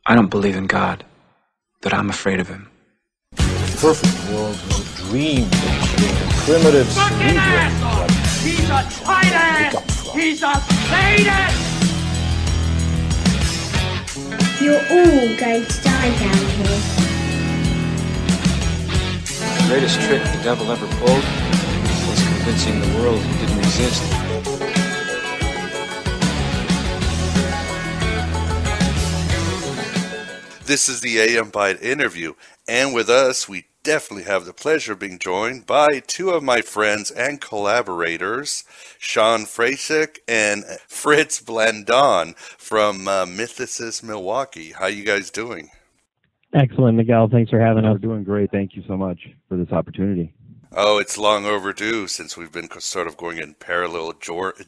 I don't believe in God, but I'm afraid of him. Perfect world is a dream that primitive cerebral. He's a tyrant! He's a sadist! You're all going to die down here. The greatest trick the devil ever pulled was convincing the world he didn't exist. This is the AM Byte interview, and with us, we definitely have the pleasure of being joined by two of my friends and collaborators, Sean Frasick and Fritz Blandon from Mythicist Milwaukee. How you guys doing? Excellent, Miguel. Thanks for having us. We're doing great. Thank you so much for this opportunity. Oh, it's long overdue since we've been sort of going in parallel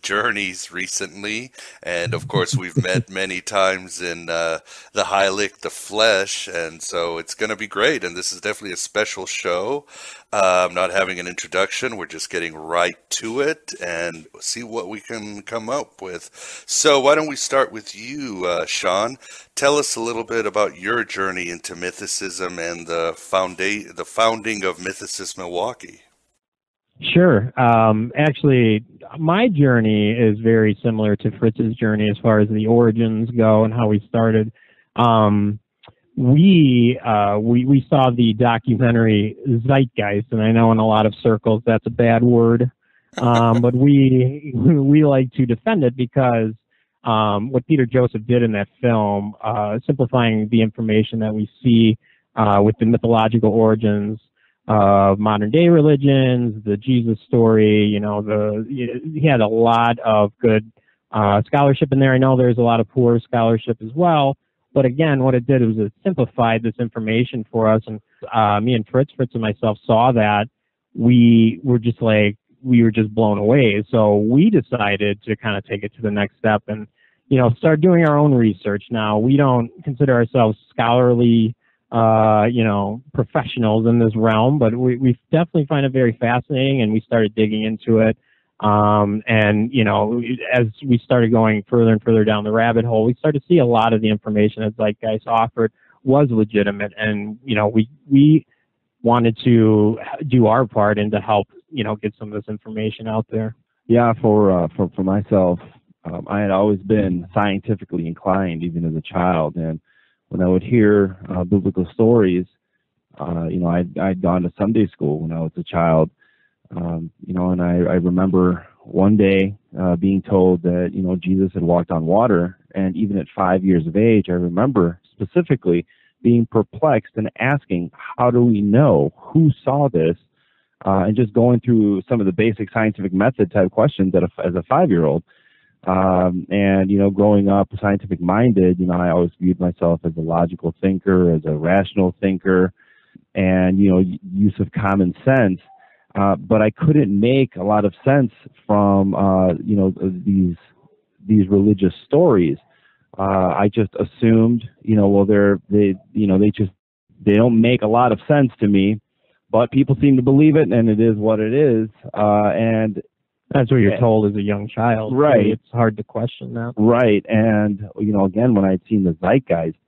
journeys recently. And of course, we've met many times in the Heilig, the Flesh. And so it's going to be great. And this is definitely a special show. I'm not having an introduction. We're just getting right to it and see what we can come up with. So why don't we start with you, Sean? Tell us a little bit about your journey into mythicism and the founding of Mythicist Milwaukee. Sure. Actually, my journey is very similar to Fritz's journey as far as the origins go and how we started. We saw the documentary Zeitgeist, and I know in a lot of circles that's a bad word, but we like to defend it because what Peter Joseph did in that film, simplifying the information that we see with the mythological origins of modern day religions, the Jesus story, he had a lot of good scholarship in there. I know there's a lot of poor scholarship as well, but again, what it did was it simplified this information for us. And me and Fritz and myself saw that. We were just blown away. So we decided to kind of take it to the next step and, start doing our own research. Now, we don't consider ourselves scholarly professionals in this realm, but we definitely find it very fascinating, and we started digging into it. As we started going further and further down the rabbit hole, we started to see a lot of the information that Zeitgeist offered was legitimate, and we wanted to do our part and to help get some of this information out there. Yeah, for myself, I had always been scientifically inclined, even as a child, and when I would hear biblical stories, I'd gone to Sunday school when I was a child, and I remember one day being told that, Jesus had walked on water. And even at 5 years of age, I remember specifically being perplexed and asking, how do we know? Who saw this? And just going through some of the basic scientific method type questions as a 5-year-old. Growing up scientific minded, I always viewed myself as a logical thinker, as a rational thinker, and, use of common sense. But I couldn't make a lot of sense from, these religious stories. I just assumed, they don't make a lot of sense to me, but people seem to believe it, and it is what it is. And that's what you're told as a young child. Right. It's hard to question that. Right. And, again, when I'd seen the Zeitgeist,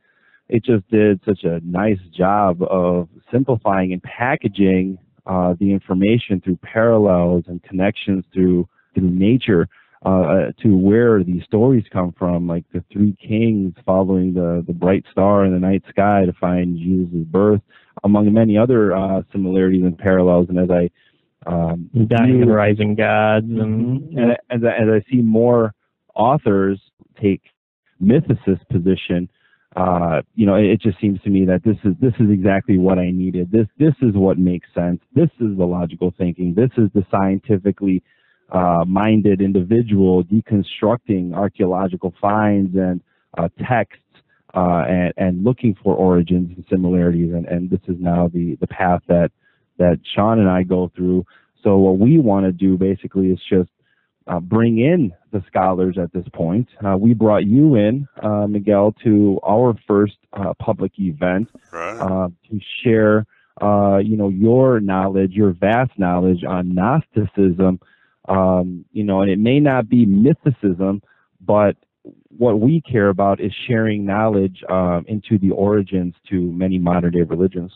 it just did such a nice job of simplifying and packaging the information through parallels and connections through nature to where these stories come from, like the three kings following the bright star in the night sky to find Jesus' birth, among many other similarities and parallels. And as I dying and rising gods, and as I see more authors take mythicist position, it just seems to me that this is exactly what I needed. This is what makes sense. This is the logical thinking. This is the scientifically minded individual deconstructing archaeological finds and texts and looking for origins and similarities. And this is now the path that Sean and I go through. So what we want to do basically is just bring in the scholars at this point. We brought you in, Miguel, to our first public event to share, your knowledge, your vast knowledge on Gnosticism. And it may not be mythicism, but what we care about is sharing knowledge into the origins to many modern day religions.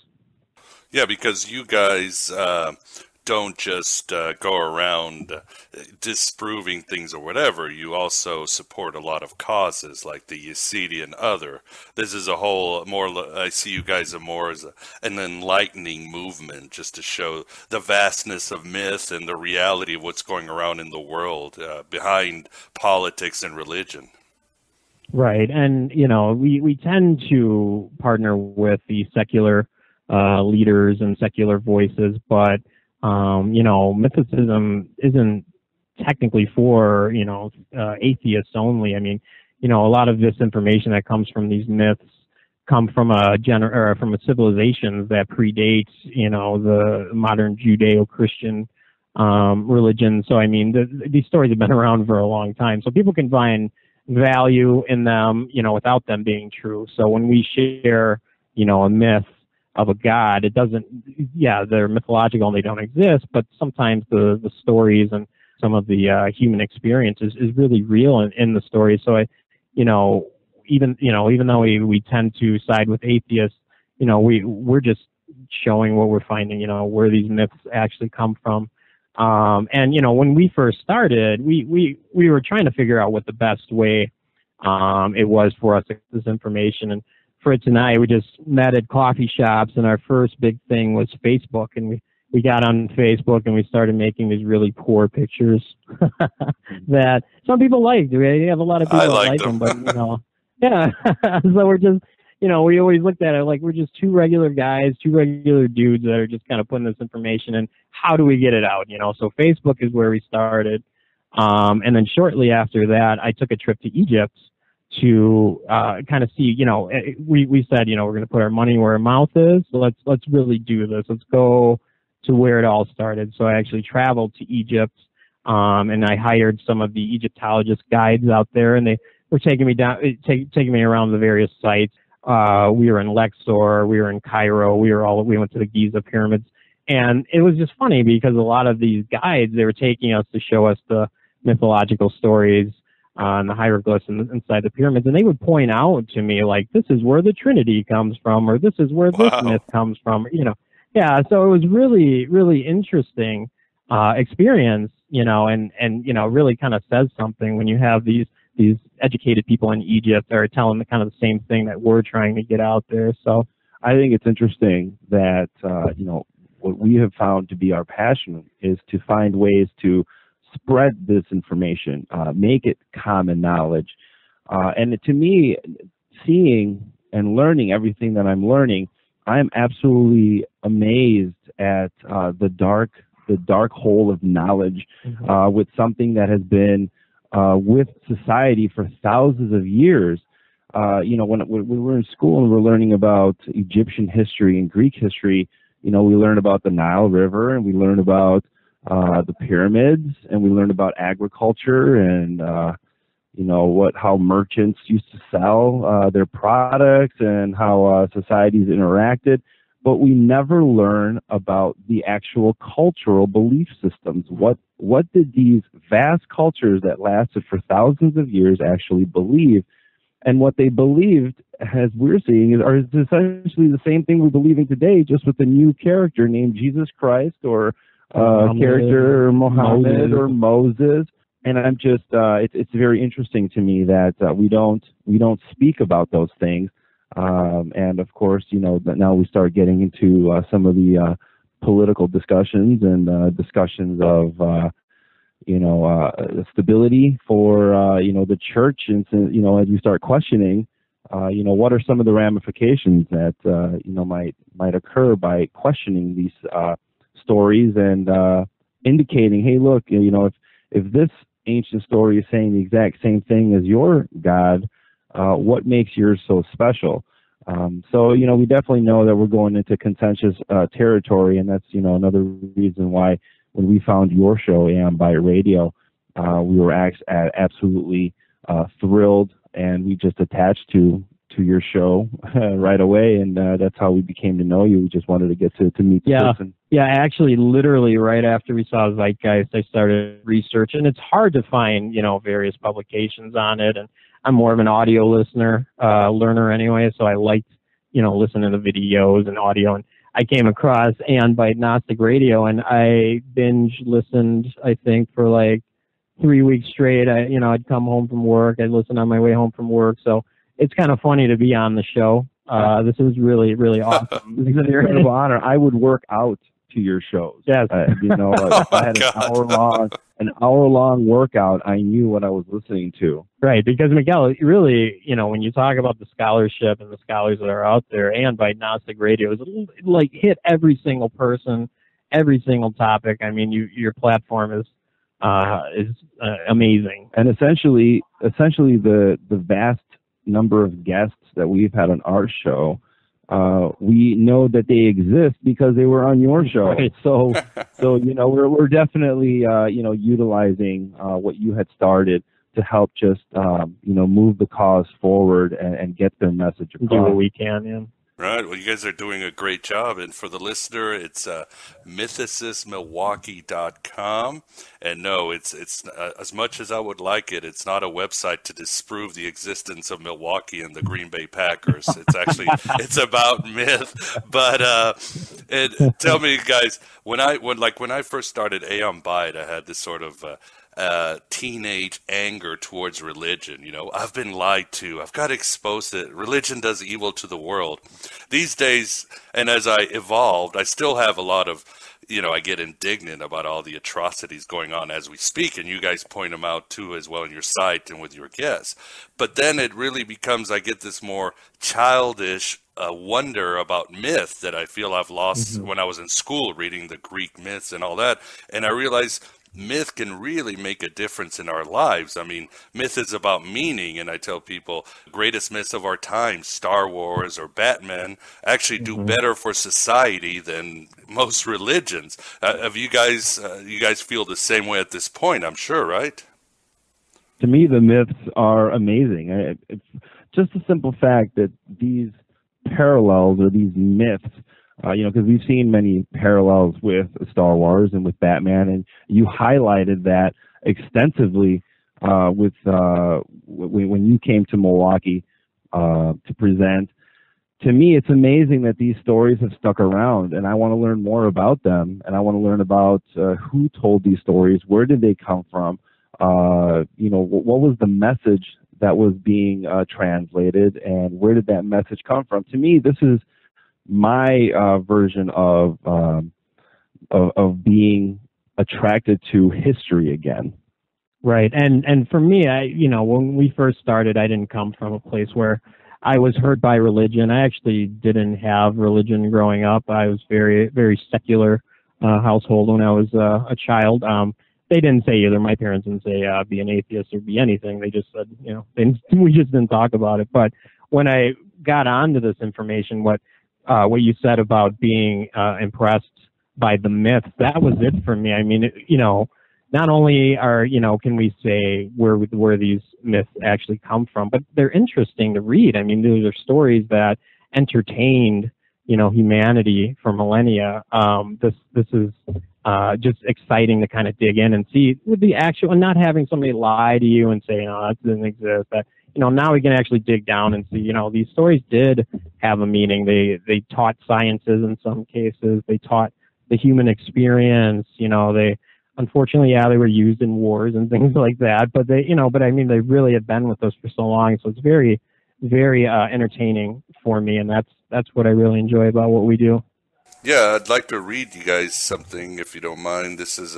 Yeah, because you guys don't just go around disproving things or whatever. You also support a lot of causes like the Yezidi and other. This is a whole more, I see you guys are more as an enlightening movement, just to show the vastness of myth and the reality of what's going around in the world behind politics and religion. Right. And, we tend to partner with the secular leaders and secular voices, but mythicism isn't technically for, atheists only. I mean, a lot of this information that comes from these myths come from from a civilization that predates, the modern Judeo-Christian religion. So, I mean, these stories have been around for a long time. So people can find value in them, without them being true. So when we share, a myth of a god, it doesn't, they're mythological and they don't exist, but sometimes the stories and some of the human experience is really real in the story. So even though we tend to side with atheists, we're just showing what we're finding, where these myths actually come from. And when we first started, we were trying to figure out what the best way it was for us to get this information. And Fritz and I, we just met at coffee shops, and our first big thing was Facebook. And we got on Facebook and we started making these really poor pictures that some people liked. We have a lot of people that like them, but yeah. So we're just, we always looked at it like we're just two regular guys, two regular dudes that are just kind of putting this information in. How do we get it out? So Facebook is where we started. And then shortly after that, I took a trip to Egypt to kind of see, we said, we're going to put our money where our mouth is. So let's really do this. Let's go to where it all started. So I actually traveled to Egypt, and I hired some of the Egyptologist guides out there, and they were taking me taking me around the various sites. We were in Luxor, we were in Cairo, we went to the Giza pyramids. And it was just funny because a lot of these guides, they were taking us to show us the mythological stories and the hieroglyphs inside the pyramids. And they would point out to me, like, this is where the Trinity comes from, or this is where this myth comes from, Yeah, so it was really, really interesting experience, and really kind of says something when you have these educated people in Egypt that are telling the kind of the same thing that we're trying to get out there. So I think it's interesting that, what we have found to be our passion is to find ways to spread this information, make it common knowledge. And to me, seeing and learning everything that I'm learning, I'm absolutely amazed at the dark hole of knowledge with something that has been with society for thousands of years. When we're in school and we're learning about Egyptian history and Greek history, we learn about the Nile River, and we learn about the pyramids, and we learn about agriculture and how merchants used to sell their products and how societies interacted. But we never learn about the actual cultural belief systems. What did these vast cultures that lasted for thousands of years actually believe? And what they believed, as we're seeing, is essentially the same thing we're believing today, just with a new character named Jesus Christ, or character Muhammad or Moses. And I'm just, it's very interesting to me that we don't speak about those things. And of course, that now we start getting into some of the political discussions and discussions of stability for the church, and as we start questioning, what are some of the ramifications that might occur by questioning these stories and indicating, hey, look, if this ancient story is saying the exact same thing as your God, what makes yours so special? So we definitely know that we're going into contentious territory, and that's another reason why when we found your show, Aeon Byte Radio, we were absolutely thrilled, and we just attached to your show right away, and that's how we became to know you. We just wanted to get to meet the person. Yeah, actually, literally right after we saw Zeitgeist, I started researching. It's hard to find, various publications on it, and I'm more of an audio learner anyway, so I liked, listening to the videos and audio. And I came across Aeon Byte Gnostic Radio, and I binge listened, I think, for like 3 weeks straight. I'd come home from work, I'd listen on my way home from work. So it's kind of funny to be on the show. This is really, really awesome. It's an incredible honor. I would work out to your shows. Yes. If I had an hour-long workout, I knew what I was listening to. Right, because Miguel, really, when you talk about the scholarship and the scholars that are out there, Aeon Byte Gnostic Radio is like hit every single person, every single topic. I mean, your platform is amazing. And essentially the vast number of guests that we've had on our show, we know that they exist because they were on your show. Right. So we're definitely utilizing what you had started to help just move the cause forward and get their message across. Do what we can, yeah. Right. Well, you guys are doing a great job. And for the listener, it's mythicistmilwaukee.com. And no, it's as much as I would like it, it's not a website to disprove the existence of Milwaukee and the Green Bay Packers. It's actually, it's about myth. But tell me, guys, when I first started Aeon Byte, I had this sort of teenage anger towards religion. I've been lied to. I've got exposed that religion does evil to the world. These days, and as I evolved, I still have a lot of, I get indignant about all the atrocities going on as we speak, and you guys point them out too as well in your site and with your guests. But then it really becomes, I get this more childish wonder about myth that I feel I've lost when I was in school reading the Greek myths and all that. And I realize myth can really make a difference in our lives. I mean, myth is about meaning, and I tell people greatest myths of our time, Star Wars or Batman, actually do better for society than most religions. Have you guys feel the same way at this point, I'm sure, right? To me, the myths are amazing. It's just the simple fact that these parallels or these myths, because we've seen many parallels with Star Wars and with Batman, and you highlighted that extensively when you came to Milwaukee to present. To me, it's amazing that these stories have stuck around, and I want to learn more about them, and I want to learn about who told these stories, where did they come from, what was the message that was being translated, and where did that message come from? To me, this is my version of being attracted to history again. Right. And for me, when we first started, I didn't come from a place where I was hurt by religion. I actually didn't have religion growing up. I was very, very secular household when I was a child. They didn't say either. My parents didn't say be an atheist or be anything. They just said, we just didn't talk about it. But when I got onto this information, what you said about being impressed by the myths, that was it for me. I mean, not only can we say where these myths actually come from, but they're interesting to read. I mean, these are stories that entertained, humanity for millennia. This is just exciting to kind of dig in and see with the actual, and not having somebody lie to you and say, that doesn't exist. That, now we can actually dig down and see, these stories did have a meaning. They taught sciences in some cases. They taught the human experience. They, unfortunately, they were used in wars and things like that. But they really have been with us for so long. So it's very, very entertaining for me, and that's what I really enjoy about what we do. Yeah, I'd like to read you guys something, if you don't mind. This is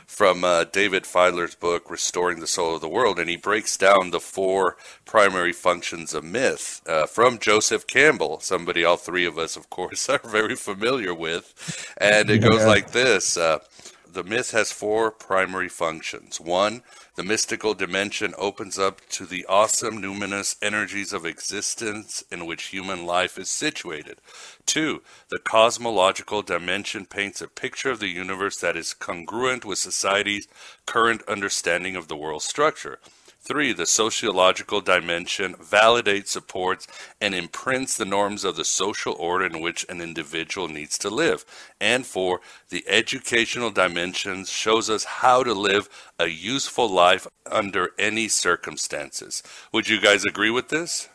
from David Feiler's book, Restoring the Soul of the World, and he breaks down the 4 primary functions of myth from Joseph Campbell, somebody all 3 of us, of course, are very familiar with. And it goes like this. The myth has 4 primary functions. 1, the mystical dimension opens up to the awesome numinous energies of existence in which human life is situated. 2, the cosmological dimension paints a picture of the universe that is congruent with society's current understanding of the world structure. 3, the sociological dimension validates, supports, and imprints the norms of the social order in which an individual needs to live. And 4, the educational dimension shows us how to live a useful life under any circumstances. Would you guys agree with this?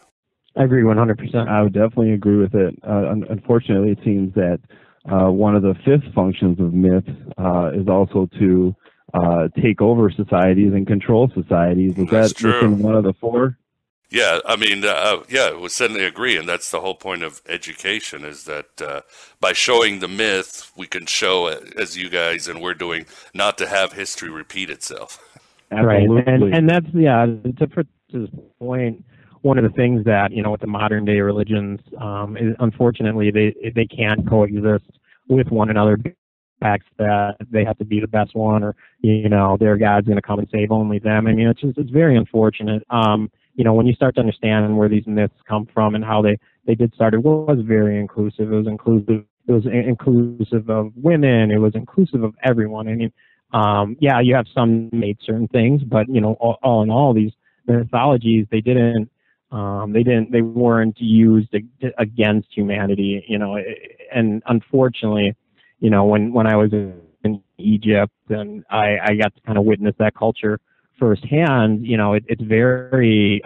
I agree 100%. I would definitely agree with it. Unfortunately, it seems that one of the fifth functions of myth is also to take over societies and control societies. Is That's that true. within one of the four? Yeah, I mean, we certainly agree, and that's the whole point of education, is that by showing the myth, we can show, as you guys and we're doing, not to have history repeat itself. Absolutely. Right, and that's, yeah, to Fritz's point, one of the things that, with the modern day religions, is unfortunately they can't coexist with one another. Facts that they have to be the best one, or their God's going to come and save only them. I mean, it's very unfortunate. When you start to understand where these myths come from and how they did start, it was very inclusive. It was inclusive. It was inclusive of women. It was inclusive of everyone. I mean, you have some made certain things, but all in all, these mythologies they weren't used against humanity. And unfortunately, when I was in Egypt and I got to kind of witness that culture firsthand, it's very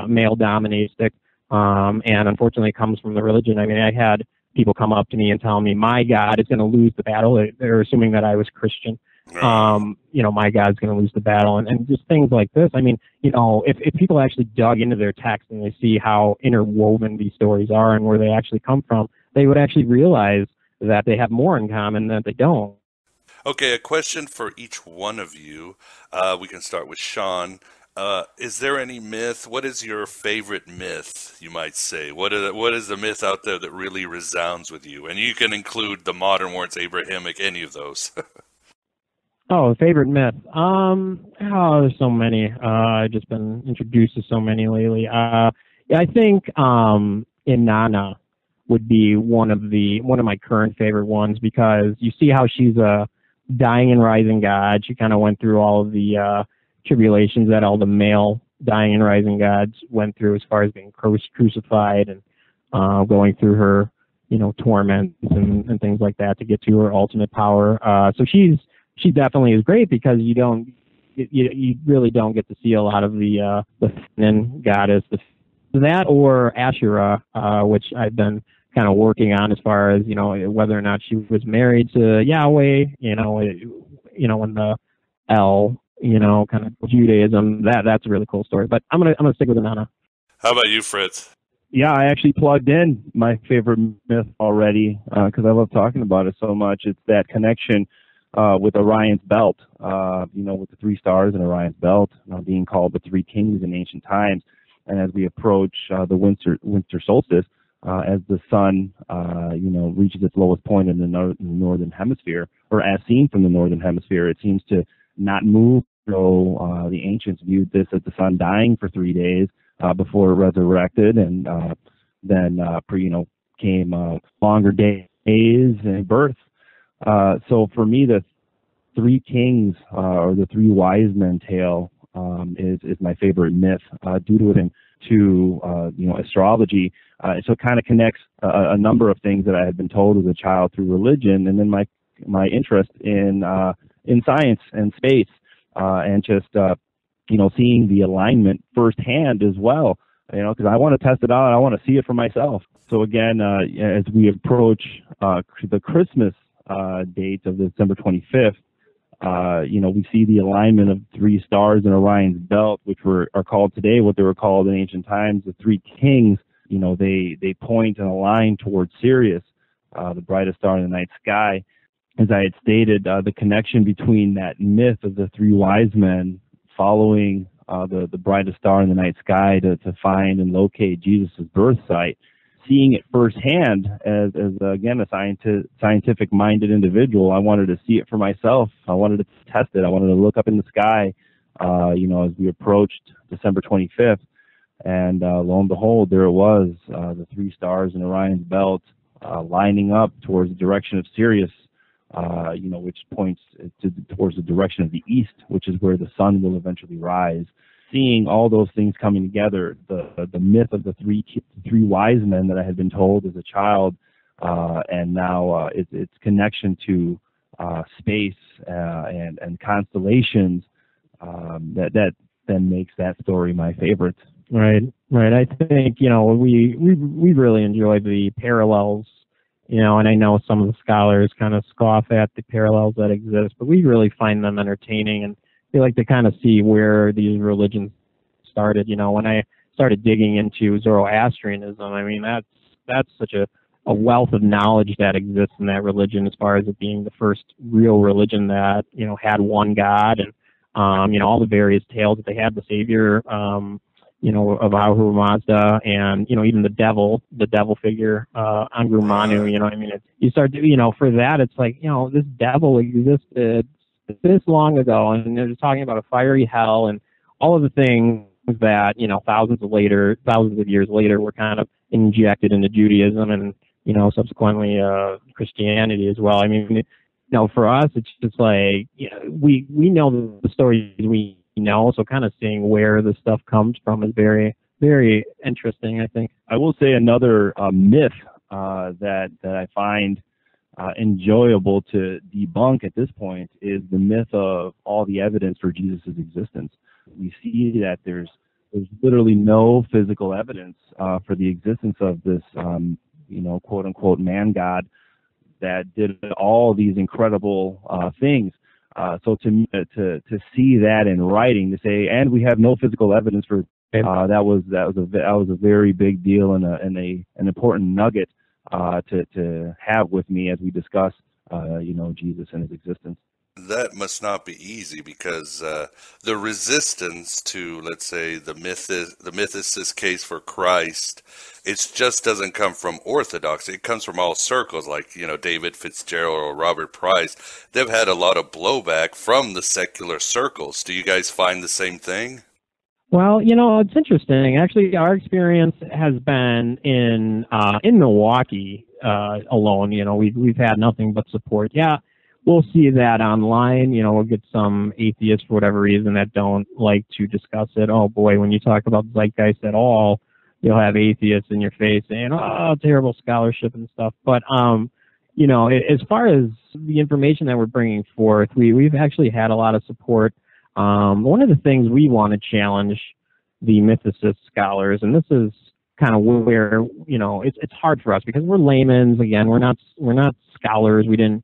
male dominated, and unfortunately it comes from the religion. I mean, I had people come up to me and tell me, my God is going to lose the battle. They're assuming that I was Christian. My God's going to lose the battle, and just things like this. I mean, if people actually dug into their text and they see how interwoven these stories are and where they actually come from, they would actually realize that they have more in common than they don't. Okay, a question for each one of you. We can start with Sean. Is there any myth? What is your favorite myth, you might say? What is the myth out there that really resounds with you? And you can include the modern ones, Abrahamic, any of those. Favorite myth. There's so many. I've just been introduced to so many lately. I think Inanna would be one of my current favorite ones, because you see how she's a dying and rising god. She kind of went through all of the tribulations that all the male dying and rising gods went through, as far as being crucified and going through her, torments and things like that to get to her ultimate power. So she definitely is great, because you really don't get to see a lot of the feminine goddess, that or Asherah, which I've been kind of working on, as far as whether or not she was married to Yahweh, in the El, kind of Judaism. That's a really cool story. But I'm gonna stick with Inanna. How about you, Fritz? Yeah, I actually plugged in my favorite myth already, because I love talking about it so much. It's that connection with Orion's belt, with the 3 stars in Orion's belt, being called the 3 kings in ancient times. And as we approach the winter solstice, as the sun, reaches its lowest point in the northern hemisphere, or as seen from the northern hemisphere, it seems to not move. So the ancients viewed this as the sun dying for 3 days before it resurrected, and then came longer days and birth. So for me, the 3 kings or the 3 wise men tale is my favorite myth, due to it to astrology. So it kind of connects a number of things that I had been told as a child through religion, and then my interest in science and space, and just seeing the alignment firsthand as well. Because I want to test it out, I want to see it for myself. So again, as we approach the Christmas date of December 25th, we see the alignment of 3 stars in Orion's belt, which are called today what they were called in ancient times, the 3 kings. They point and align towards Sirius, the brightest star in the night sky. As I had stated, the connection between that myth of the 3 wise men following the brightest star in the night sky to find and locate Jesus' birth site, seeing it firsthand as again, a scientific-minded individual, I wanted to see it for myself. I wanted to test it. I wanted to look up in the sky, as we approached December 25th, and lo and behold, there it was, the 3 stars in Orion's belt, lining up towards the direction of Sirius, which points towards the direction of the east, which is where the sun will eventually rise. seeing all those things coming together, the myth of the three wise men that I had been told as a child, and now its connection to space and constellations, that then makes that story my favorite. Right. I think, we really enjoy the parallels, and I know some of the scholars kind of scoff at the parallels that exist, but we really find them entertaining, and we like to kind of see where these religions started. When I started digging into Zoroastrianism, I mean, that's such a wealth of knowledge that exists in that religion, as far as it being the first real religion that, had one God, and, all the various tales that they had, the Savior, of Ahura Mazda, and, even the devil figure, Angru Manu, you start to, for that, it's like, this devil existed this long ago, and they're just talking about a fiery hell and all of the things that, thousands of years later were kind of injected into Judaism and, subsequently, Christianity as well. I mean, for us, it's just like, we know the stories we know, so kind of seeing where the stuff comes from is very, very interesting, I think. I will say another myth that I find enjoyable to debunk at this point is the myth of all the evidence for Jesus' existence. We see that there's literally no physical evidence for the existence of this, quote unquote man God that did all these incredible things. So to see that in writing, to say, and we have no physical evidence for that was a very big deal and an important nugget to have with me as we discuss Jesus and his existence. That must not be easy, because the resistance to, let's say, the mythicist case for Christ, it just doesn't come from orthodoxy. It comes from all circles, like, David Fitzgerald or Robert Price. They've had a lot of blowback from the secular circles. Do you guys find the same thing? Well, it's interesting. Actually, our experience has been in Milwaukee alone. We've had nothing but support. Yeah. We'll see that online. We'll get some atheists for whatever reason that don't like to discuss it. Oh boy, when you talk about zeitgeist at all, you'll have atheists in your face saying, "Oh, terrible scholarship and stuff." But as far as the information that we're bringing forth, we've actually had a lot of support. One of the things we want to challenge the mythicist scholars, and this is kind of where it's hard for us because we're laymen. Again, we're not scholars. We didn't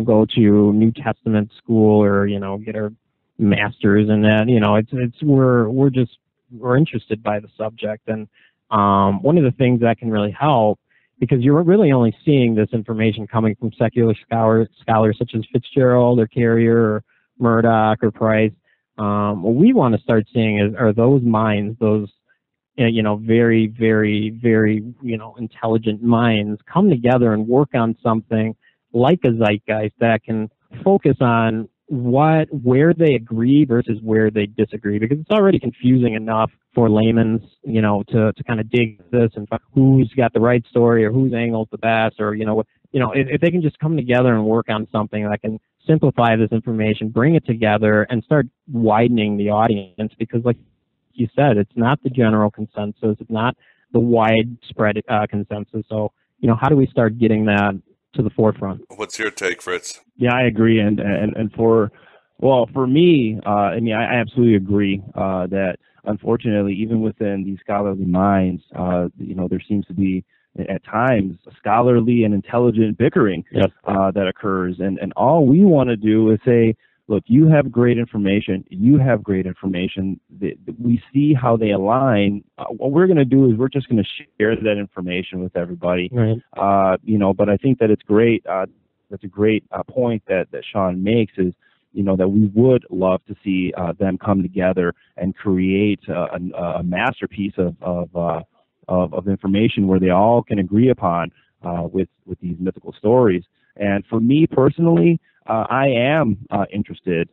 go to New Testament school or, get our masters in that. We're interested by the subject. And one of the things that can really help, because you're really only seeing this information coming from secular scholars such as Fitzgerald or Carrier or Murdoch or Price. What we want to start seeing are those minds, those very, very, very, intelligent minds come together and work on something like a zeitgeist that can focus on where they agree versus where they disagree, because it's already confusing enough for laymen, to kind of dig this and find who's got the right story or whose angle's the best, or if they can just come together and work on something that can simplify this information, bring it together, and start widening the audience, because like you said, it's not the general consensus, it's not the widespread consensus. So how do we start getting that to the forefront? What's your take, Fritz? Yeah, I agree, and for me, I absolutely agree that unfortunately, even within these scholarly minds, there seems to be at times scholarly and intelligent bickering that occurs, and all we want to do is say, look, you have great information. We see how they align. What we're going to do is we're just going to share that information with everybody. Right. But I think that it's great. That's a great point that Sean makes, is, that we would love to see them come together and create a masterpiece of information where they all can agree upon with these mythical stories. And for me personally, I am interested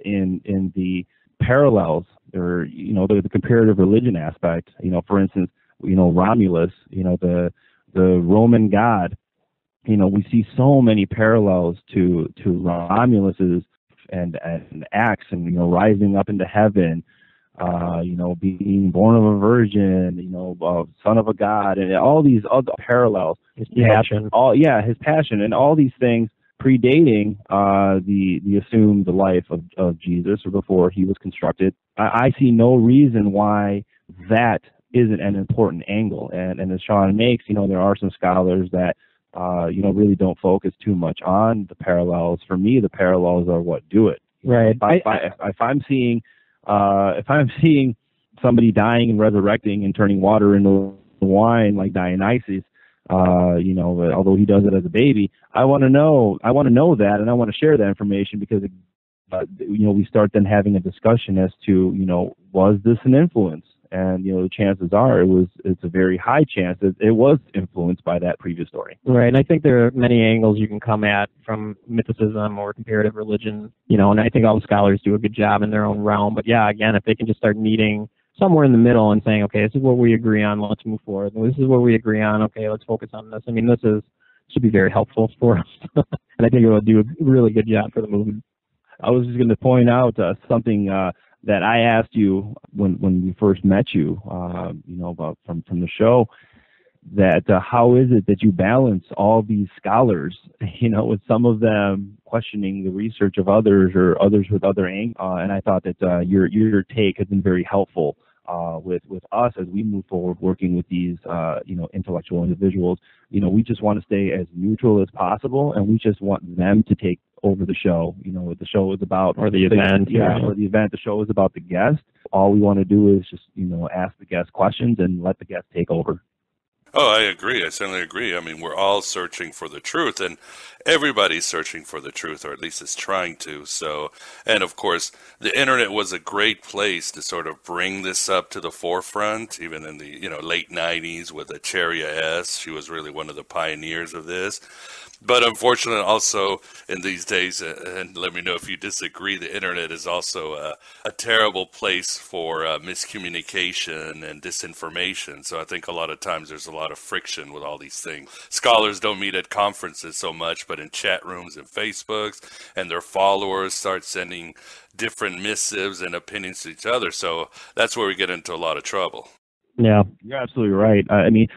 in the parallels, or the comparative religion aspect. For instance, Romulus, the Roman god. We see so many parallels to Romulus's and Acts, and rising up into heaven, being born of a virgin, son of a god, and all these other parallels. His passion. His passion, and all these things predating the assumed life of Jesus, or before he was constructed. I see no reason why that isn't an important angle. And as Sean makes, there are some scholars that really don't focus too much on the parallels. For me, the parallels are what do it. Right. If I'm seeing somebody dying and resurrecting and turning water into wine like Dionysus, although he does it as a baby, I want to know that, and I want to share that information, because we start then having a discussion as to was this an influence? And the chances are it's a very high chance that it was influenced by that previous story. Right, and I think there are many angles you can come at from mythicism or comparative religion, and I think all the scholars do a good job in their own realm. But yeah, again, if they can just start meeting somewhere in the middle and saying, okay, this is what we agree on, let's move forward. This is what we agree on, okay, let's focus on this. I mean, should be very helpful for us, and I think it will do a really good job for the movement. I was just going to point out something that I asked you when we first met you, about from the show, that how is it that you balance all these scholars, with some of them questioning the research of others, or others with other angles. And I thought that your take has been very helpful with us as we move forward working with these intellectual individuals. We just want to stay as neutral as possible, and we just want them to take over the show. What the show is about, or the event. Or the event. The show is about the guest. All we want to do is just ask the guest questions and let the guest take over. Oh, I agree. I certainly agree. I mean, we're all searching for the truth, and everybody's searching for the truth, or at least is trying to. So, and of course, the internet was a great place to sort of bring this up to the forefront, even in the late 90s with Acharia S. She was really one of the pioneers of this. But unfortunately, also in these days, and let me know if you disagree, the internet is also a terrible place for miscommunication and disinformation. So I think a lot of times there's a lot of friction with all these things. Scholars don't meet at conferences so much, but in chat rooms and Facebooks, and their followers start sending different missives and opinions to each other. So that's where we get into a lot of trouble. Yeah, you're absolutely right. I mean,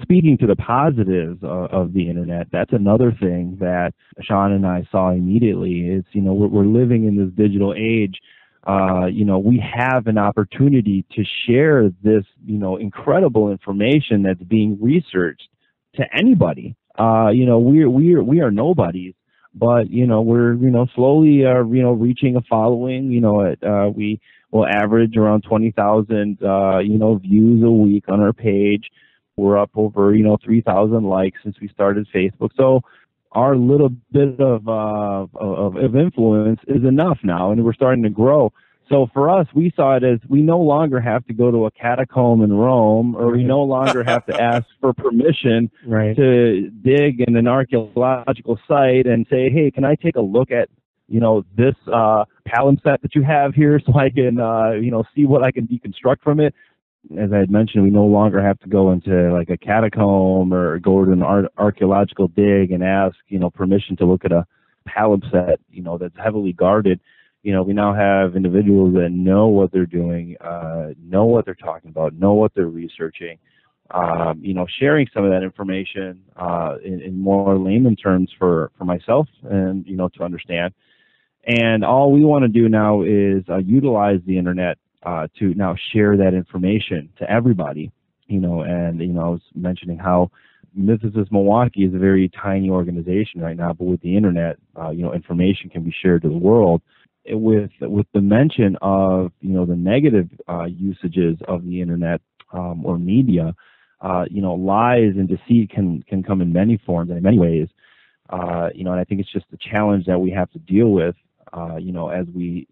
speaking to the positives of the internet, that's another thing that Sean and I saw immediately. It's, we're living in this digital age. We have an opportunity to share this, incredible information that's being researched to anybody. We are nobodies, but we're slowly reaching a following. We will average around 20,000 views a week on our page. We're up over 3,000 likes since we started Facebook. So our little bit of influence is enough now, and we're starting to grow. So for us, we saw it as we no longer have to go to a catacomb in Rome, or we no longer have to ask for permission to dig in an archaeological site and say, hey, can I take a look at this palimpsest that you have here, so I can see what I can deconstruct from it. As I had mentioned, we no longer have to go into like a catacomb or go to an archaeological dig and ask permission to look at a palimpsest that's heavily guarded. We now have individuals that know what they're doing, know what they're talking about, know what they're researching. Sharing some of that information in more layman terms for myself and to understand. And all we want to do now is utilize the internet to now share that information to everybody. I was mentioning how Mythicist Milwaukee is a very tiny organization right now, but with the internet, information can be shared to the world. With the mention of the negative usages of the internet or media, lies and deceit can come in many forms and in many ways. And I think it's just a challenge that we have to deal with. As we,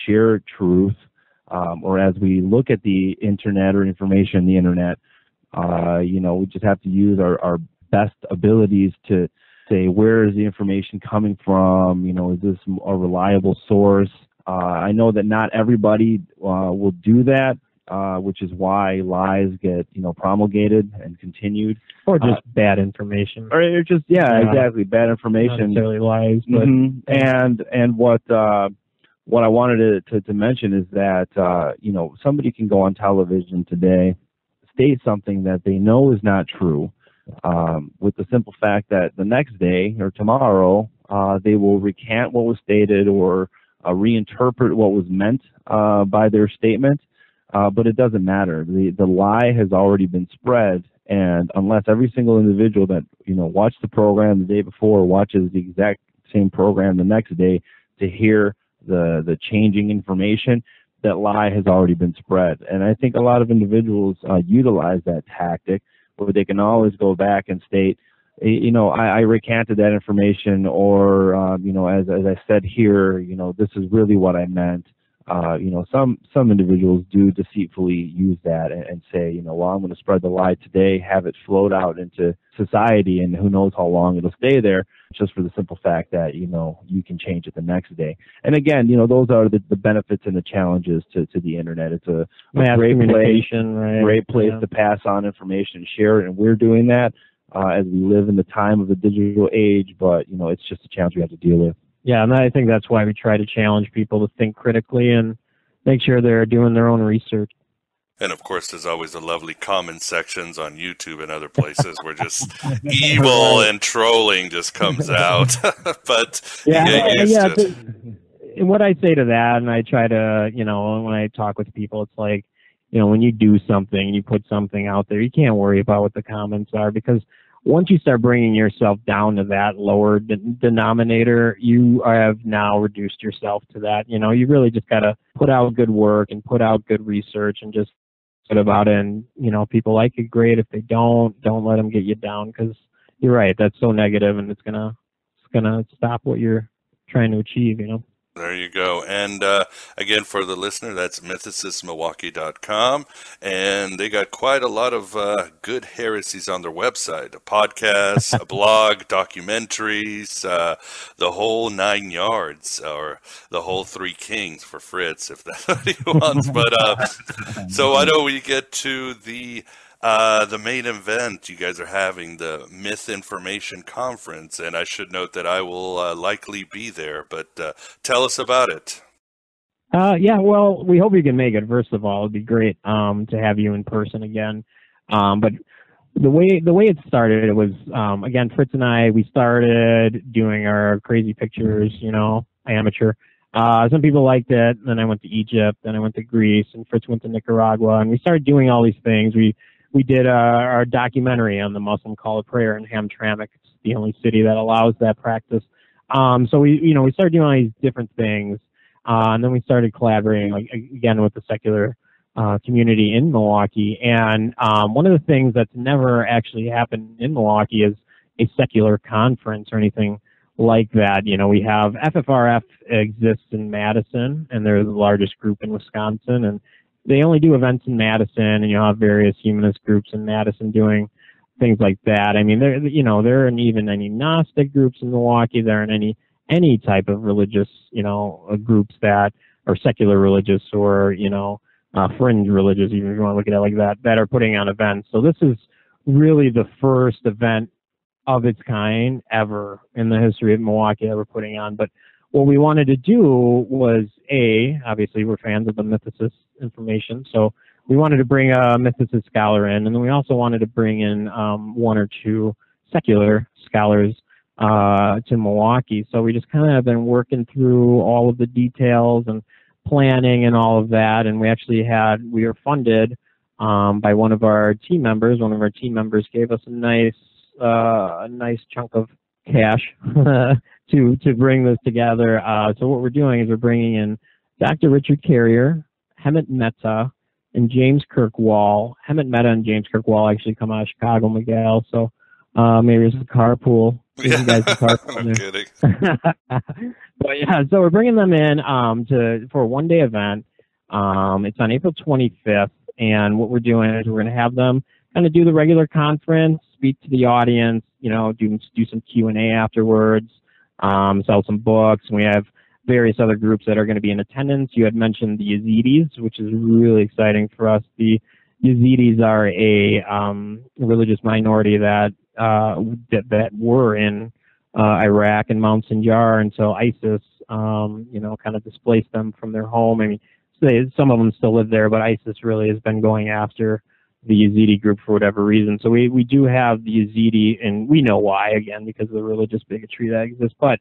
share truth, or as we look at the internet or information in the internet, we just have to use our best abilities to say, where is the information coming from? Is this a reliable source? I know that not everybody will do that, which is why lies get, promulgated and continued. Or just bad information. Or just, exactly, bad information. Not necessarily lies, but... And what I wanted to mention is that, you know, somebody can go on television today, state something that they know is not true, with the simple fact that the next day or tomorrow, they will recant what was stated or reinterpret what was meant by their statement. But it doesn't matter. The lie has already been spread, and unless every single individual that, you know, watched the program the day before watches the exact same program the next day to hear the changing information, that lie has already been spread. And I think a lot of individuals utilize that tactic where they can always go back and state, you know, I recanted that information, or, you know, as I said here, you know, this is really what I meant. You know, some individuals do deceitfully use that and say, you know, well, I'm going to spread the lie today, have it float out into society, and who knows how long it'll stay there, just for the simple fact that, you know, you can change it the next day. And again, you know, those are the benefits and the challenges to the internet. It's a great place, right? Great place to pass on information and share it, and we're doing that as we live in the time of the digital age. But, you know, it's just a challenge we have to deal with. Yeah, and I think that's why we try to challenge people to think critically and make sure they're doing their own research. And of course, there's always the lovely comment sections on YouTube and other places where just evil and trolling just comes out. But yeah, you get used to it. And what I say to that, and I try to, you know, when I talk with people, it's like, you know, when you do something, you put something out there, you can't worry about what the comments are, because once you start bringing yourself down to that lower denominator, you have now reduced yourself to that. You know, you really just got to put out good work and put out good research and just put about it. And, you know, people like it, great. If they don't let them get you down, because you're right, that's so negative, and it's gonna stop what you're trying to achieve, you know. There you go. And again, for the listener, that's mythicistmilwaukee.com. And they got quite a lot of good heresies on their website. A podcast, a blog, documentaries, the whole 9 yards, or the whole 3 kings for Fritz, if that's what he wants. But so I know we get to the main event. You guys are having the Misinformation Conference, and I should note that I will likely be there, but tell us about it. Yeah, well, we hope you can make it. First of all, it'd be great to have you in person again. But the way it started, it was, again, Fritz and I, we started doing our crazy pictures, you know, amateur. Some people liked it. Then I went to Egypt, then I went to Greece, and Fritz went to Nicaragua, and we started doing all these things. We did our documentary on the Muslim call of prayer in Hamtramck. It's the only city that allows that practice. So we started doing all these different things, and then we started collaborating, like, again, with the secular community in Milwaukee. And one of the things that's never actually happened in Milwaukee is a secular conference or anything like that. You know, we have FFRF exists in Madison, and they're the largest group in Wisconsin, and they only do events in Madison, and you'll have various humanist groups in Madison doing things like that. I mean, there aren't even any Gnostic groups in Milwaukee. There aren't any type of religious, you know, groups that are secular religious or, you know, fringe religious, even if you want to look at it like that are putting on events. So this is really the first event of its kind ever in the history of Milwaukee that we're putting on. But what we wanted to do was, obviously we're fans of the Mythicist information, so we wanted to bring a Mythicist scholar in, and then we also wanted to bring in 1 or 2 secular scholars to Milwaukee. So we just kind of have been working through all of the details and planning and all of that, and we were funded by one of our team members. One of our team members gave us a nice chunk of cash to bring this together. So what we're doing is we're bringing in Dr. Richard Carrier, Hemet Mehta, and James Kirkwall. Hemet Mehta and James Kirkwall actually come out of Chicago, Miguel. So maybe it's a carpool. Yeah. You guys can carpool. I'm kidding. But yeah, so we're bringing them in for a one-day event. It's on April 25th, and what we're doing is we're going to have them kind of do the regular conference, speak to the audience, you know, do some Q&A afterwards, sell some books. And we have various other groups that are going to be in attendance. You had mentioned the Yezidis, which is really exciting for us. The Yezidis are a religious minority that were in Iraq and Mount Sinjar until ISIS kind of displaced them from their home. I mean, some of them still live there, but ISIS really has been going after the Yezidi group for whatever reason. So we do have the Yezidi, and we know why, again, because of the religious bigotry that exists. But,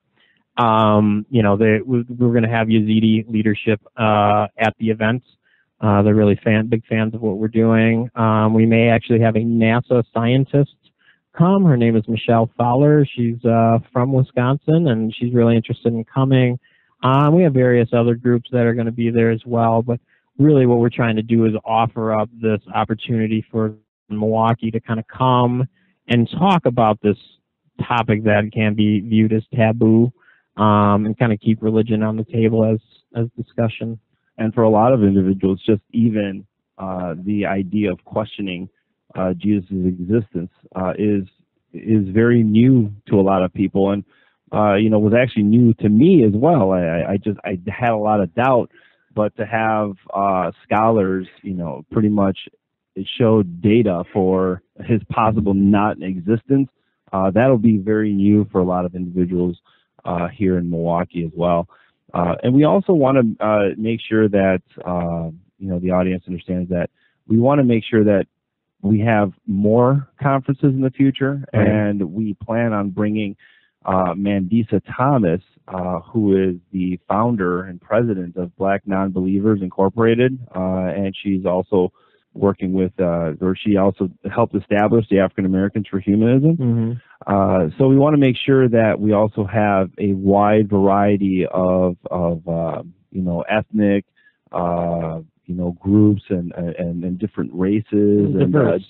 we're going to have Yezidi leadership at the events. They're really big fans of what we're doing. We may actually have a NASA scientist come. Her name is Michelle Fowler. She's from Wisconsin, and she's really interested in coming. We have various other groups that are going to be there as well, but really what we're trying to do is offer up this opportunity for Milwaukee to kind of come and talk about this topic that can be viewed as taboo, and kind of keep religion on the table as discussion. And for a lot of individuals, just even the idea of questioning Jesus' existence is very new to a lot of people, and was actually new to me as well. I had a lot of doubt, but to have scholars, pretty much showed data for his possible non-existence, that'll be very new for a lot of individuals here in Milwaukee as well. And we also want to make sure that the audience understands that we want to make sure that we have more conferences in the future, right. And we plan on bringing Mandisa Thomas, who is the founder and president of Black Non-Believers Incorporated, and she's also working with, or she also helped establish the African Americans for Humanism. Mm-hmm. So we want to make sure that we also have a wide variety of ethnic, groups and different races, diverse,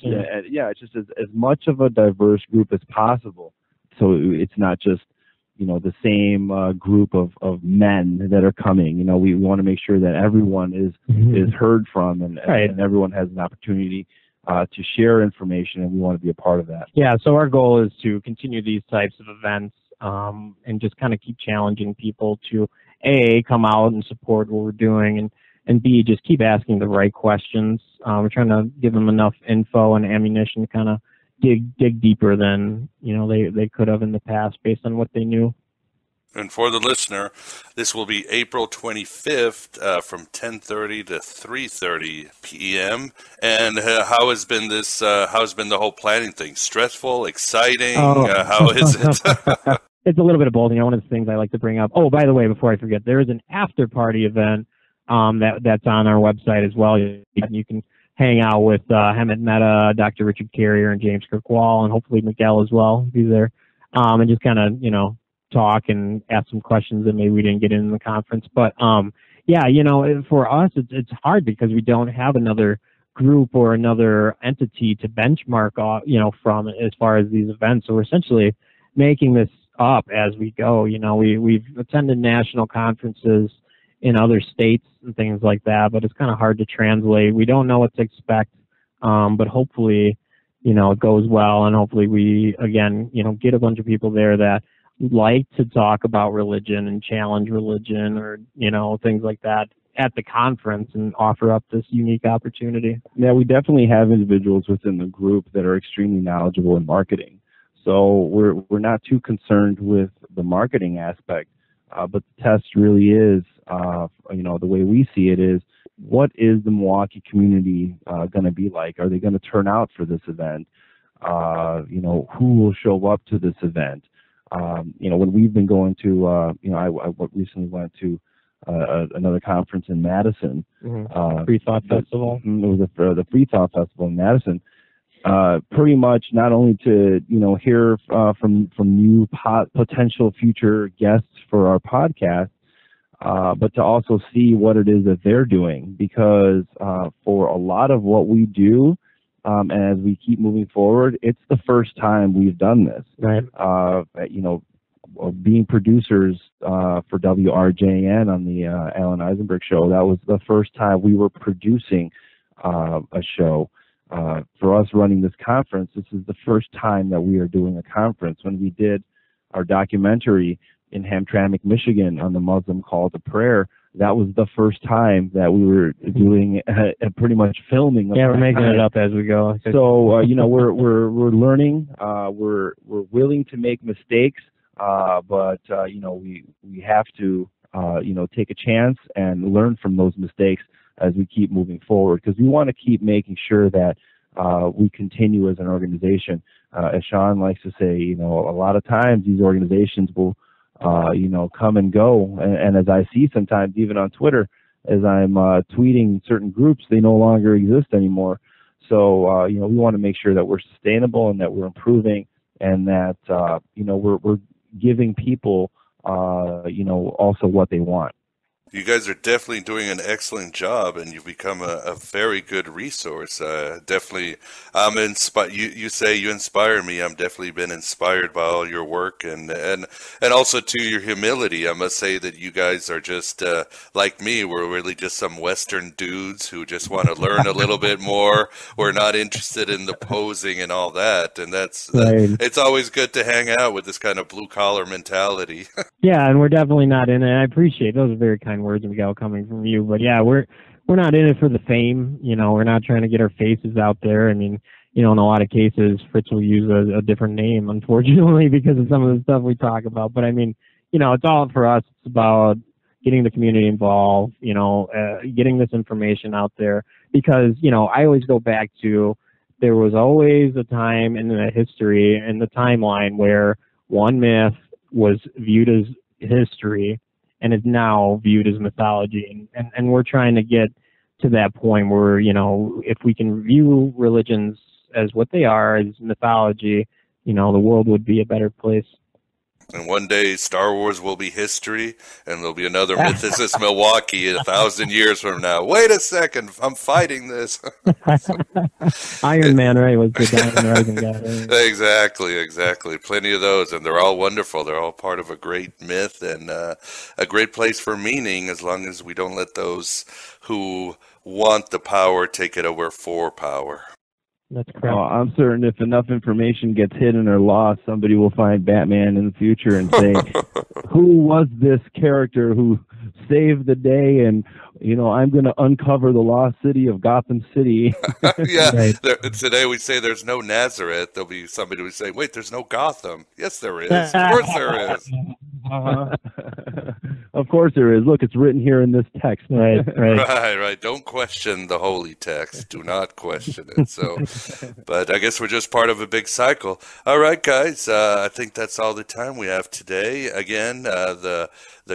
just as much of a diverse group as possible. So it's not just the same group of men that are coming. We want to make sure that everyone is heard from, and everyone has an opportunity to share information, and we want to be a part of that. Yeah. So our goal is to continue these types of events, and just kind of keep challenging people to A, come out and support what we're doing, and B, just keep asking the right questions. We're trying to give them enough info and ammunition to kind of dig deeper than they could have in the past based on what they knew. And for the listener, this will be April 25th from 10:30 to 3:30 p.m. And how has been this? How's been the whole planning thing? Stressful, exciting? How is it? It's a little bit of both. One of the things I like to bring up. Oh, by the way, before I forget, there is an after party event that's on our website as well. You can hang out with Hemet Mehta, Dr. Richard Carrier, and James Kirkwall, and hopefully Miguel as well. He's there, and just kind of talk and ask some questions that maybe we didn't get in the conference. But for us, it's hard because we don't have another group or another entity to benchmark from as far as these events. So we're essentially making this up as we go. We've attended national conferences in other states and things like that, but it's kind of hard to translate. We don't know what to expect, but hopefully, it goes well, and hopefully we, again, get a bunch of people there that like to talk about religion and challenge religion or, things like that at the conference and offer up this unique opportunity. Yeah, we definitely have individuals within the group that are extremely knowledgeable in marketing. So we're not too concerned with the marketing aspect, but the test really is, the way we see it is, what is the Milwaukee community going to be like? Are they going to turn out for this event? Who will show up to this event? When we've been going to, I recently went to another conference in Madison. Mm-hmm. Freethought Festival. It was the Freethought Festival in Madison. Pretty much not only to hear from new potential future guests for our podcast, but to also see what it is that they're doing, because for a lot of what we do, and as we keep moving forward, it's the first time we've done this. Right. Being producers for WRJN on the Alan Eisenberg show, that was the first time we were producing a show. For us running this conference, this is the first time that we are doing a conference. When we did our documentary in Hamtramck, Michigan on the Muslim call to prayer, that was the first time that we were doing pretty much filming. Yeah, we're making it up as we go. So we're learning. We're willing to make mistakes, but we have to take a chance and learn from those mistakes as we keep moving forward, because we want to keep making sure that we continue as an organization. As Sean likes to say, a lot of times these organizations will, come and go. And as I see sometimes, even on Twitter, as I'm tweeting certain groups, they no longer exist anymore. So, we want to make sure that we're sustainable and that we're improving, and that, we're giving people, also what they want. You guys are definitely doing an excellent job, and you've become a very good resource. Definitely, I'm inspired. You say you inspire me. I'm definitely been inspired by all your work, and also to your humility. I must say that you guys are just like me. We're really just some Western dudes who just want to learn a little bit more. We're not interested in the posing and all that, and Right. It's always good to hang out with this kind of blue collar mentality. Yeah, and we're definitely not in it. I appreciate those are very kind words, Miguel, coming from you. But yeah, we're not in it for the fame. We're not trying to get our faces out there. I mean, in a lot of cases, Fritz will use a different name, unfortunately, because of some of the stuff we talk about. But I mean, it's all for us. It's about getting the community involved, getting this information out there, because, I always go back to, there was always a time in the history and the timeline where one myth was viewed as history and is now viewed as mythology. And we're trying to get to that point where, if we can view religions as what they are, as mythology, the world would be a better place. And one day Star Wars will be history, and there'll be another Mythicist Milwaukee 1,000 years from now. Wait a second, I'm fighting this. Iron Man, right, was the Diamond Rising guy. Right? Exactly. Plenty of those, and they're all wonderful. They're all part of a great myth and a great place for meaning, as long as we don't let those who want the power take it over for power. That's correct. I'm certain if enough information gets hidden or lost, somebody will find Batman in the future and say, who was this character who saved the day? And, I'm going to uncover the lost city of Gotham City. Yeah. Right. Today we say there's no Nazareth. There'll be somebody who say, wait, there's no Gotham. Yes, there is. Of course there is. Of course there is. Look, it's written here in this text. Right. Don't question the holy text. Do not question it. So, but I guess we're just part of a big cycle. All right, guys. I think that's all the time we have today. Again, the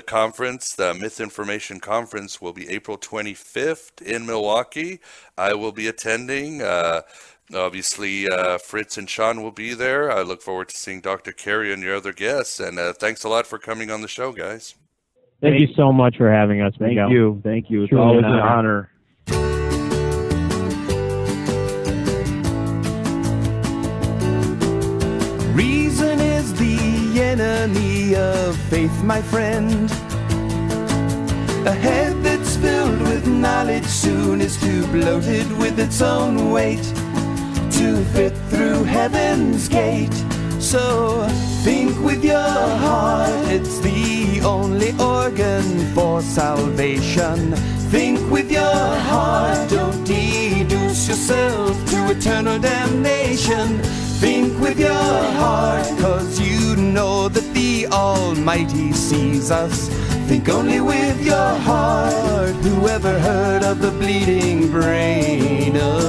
conference, the Misinformation Conference, will be April 25th in Milwaukee. I will be attending. Obviously, Fritz and Sean will be there. I look forward to seeing Dr. Carey and your other guests. And thanks a lot for coming on the show, guys. Thank you so much for having us, Miguel. Thank you. It's Truly always an an honor. Reason is the enemy of faith, my friend. A head that's filled with knowledge soon is too bloated with its own weight to fit through heaven's gate. So think with your heart, it's the only organ for salvation. Think with your heart, don't deduce yourself to eternal damnation. Think with your heart, 'cause you know that the Almighty sees us. Think only with your heart. Whoever heard of the bleeding brain of